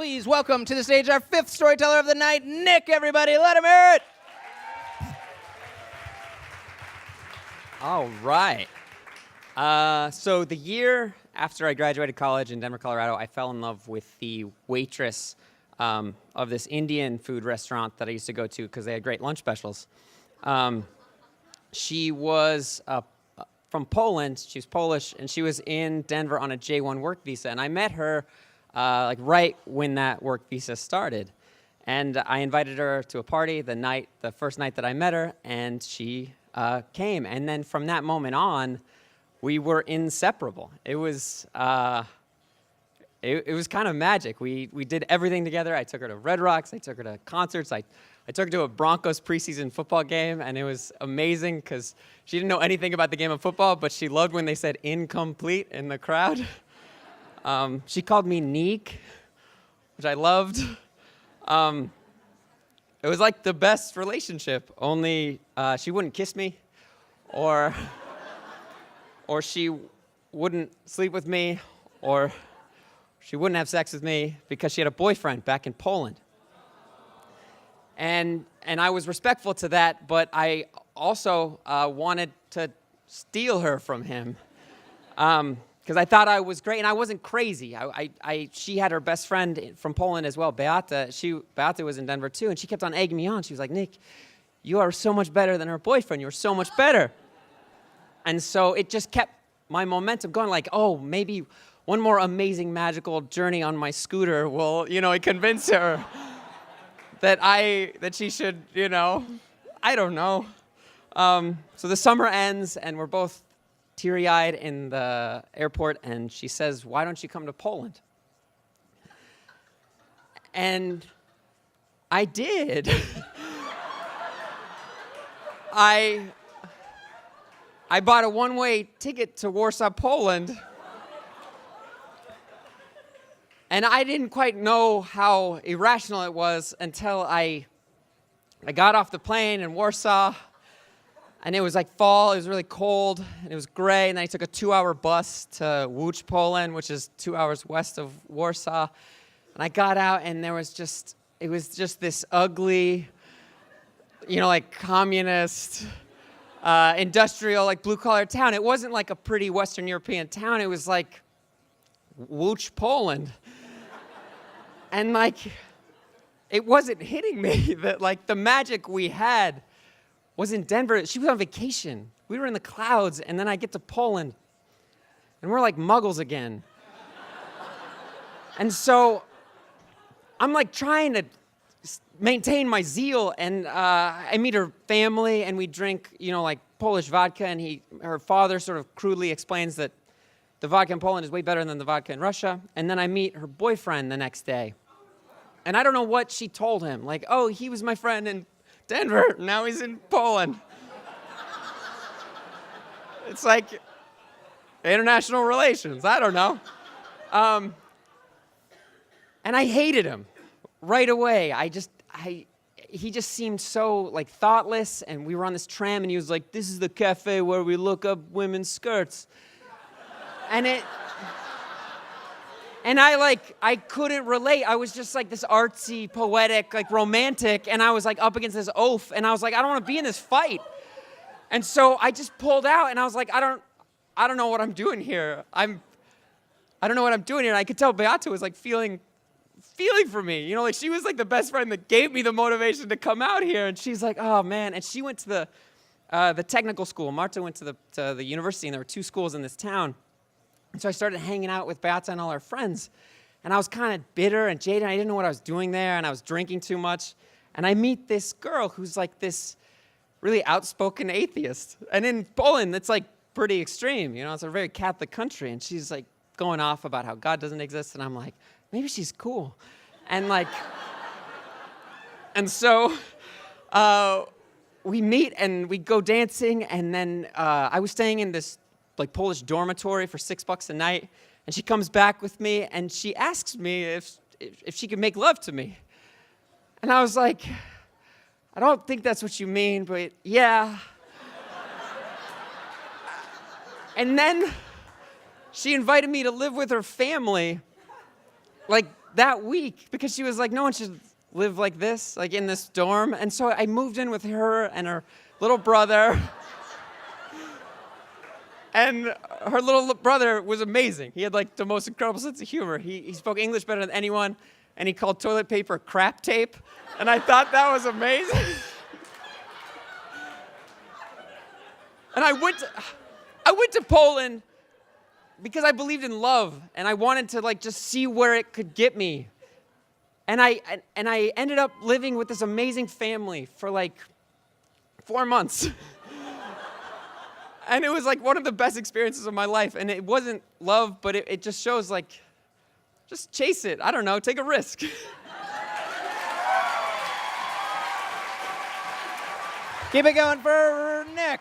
Please welcome to the stage our fifth storyteller of the night, Nick, everybody. Let him hear it. All right. So the year after I graduated college in Denver, Colorado, I fell in love with the waitress of this Indian food restaurant that I used to go to because they had great lunch specials. She was from Poland. She was Polish, and she was in Denver on a J-1 work visa. And I met her right when that work visa started. And I invited her to a party the first night that I met her, and she came. And then from that moment on, we were inseparable. It was it was kind of magic. We did everything together. I took her to Red Rocks. I took her to concerts. I took her to a Broncos preseason football game, and it was amazing because she didn't know anything about the game of football, but she loved when they said incomplete in the crowd. She called me Neek, which I loved. It was like the best relationship, only she wouldn't kiss me, or she wouldn't sleep with me, or she wouldn't have sex with me because she had a boyfriend back in Poland. And I was respectful to that, but I also wanted to steal her from him because I thought I was great, and I wasn't crazy. She had her best friend from Poland as well, Beata. Beata was in Denver too, and she kept on egging me on. She was like, Nick, you are so much better than her boyfriend. You're so much better. And so it just kept my momentum going, like, oh, maybe one more amazing, magical journey on my scooter will, convince her that she should, I don't know. So the summer ends, and we're both teary-eyed in the airport, and she says, why don't you come to Poland? And I did. I bought a one-way ticket to Warsaw, Poland, and I didn't quite know how irrational it was until I got off the plane in Warsaw, and it was like fall. It was really cold, and it was gray, and then I took a 2-hour bus to Łódź, Poland, which is 2 hours west of Warsaw, and I got out, and it was just this ugly, like communist, industrial, like blue-collar town. It wasn't like a pretty Western European town. It was like Łódź, Poland. And like, it wasn't hitting me that like the magic we had was in Denver. She was on vacation. We were in the clouds, and then I get to Poland, and we're like muggles again. And so I'm like trying to maintain my zeal, and I meet her family, and we drink, like Polish vodka, and her father sort of crudely explains that the vodka in Poland is way better than the vodka in Russia. And then I meet her boyfriend the next day. And I don't know what she told him. Like, oh, he was my friend in Denver. Now he's in Poland. It's like international relations. I don't know. And I hated him right away. He just seemed so like thoughtless. And we were on this tram, and he was like, this is the cafe where we look up women's skirts. And I couldn't relate. I was just like this artsy, poetic, like romantic, and I was like up against this oaf, and I was like, I don't want to be in this fight. And so I just pulled out, and I was like, I don't know what I'm doing here. I don't know what I'm doing here. And I could tell Beata was like feeling for me. Like she was like the best friend that gave me the motivation to come out here. And she's like, oh man. And she went to the technical school. Marta went to the university, and there were 2 schools in this town. And so I started hanging out with Beata and all her friends. And I was kind of bitter and jaded. I didn't know what I was doing there, and I was drinking too much. And I meet this girl who's like this really outspoken atheist. And in Poland, it's like pretty extreme. It's a very Catholic country. And she's like going off about how God doesn't exist. And I'm like, maybe she's cool. And like, and so we meet and we go dancing. And then I was staying in this like Polish dormitory for $6 a night, and she comes back with me, and she asks me if she could make love to me. And I was like, I don't think that's what you mean, but yeah. And then she invited me to live with her family, like that week because she was like, no one should live like this, like in this dorm. And so I moved in with her and her little brother. And her little brother was amazing. He had like the most incredible sense of humor. He spoke English better than anyone, and he called toilet paper crap tape. And I thought that was amazing. And I went to Poland because I believed in love, and I wanted to like just see where it could get me. And I ended up living with this amazing family for like 4 months. And it was like one of the best experiences of my life. And it wasn't love, but it just shows like, just chase it. I don't know, take a risk. Keep it going for Nick.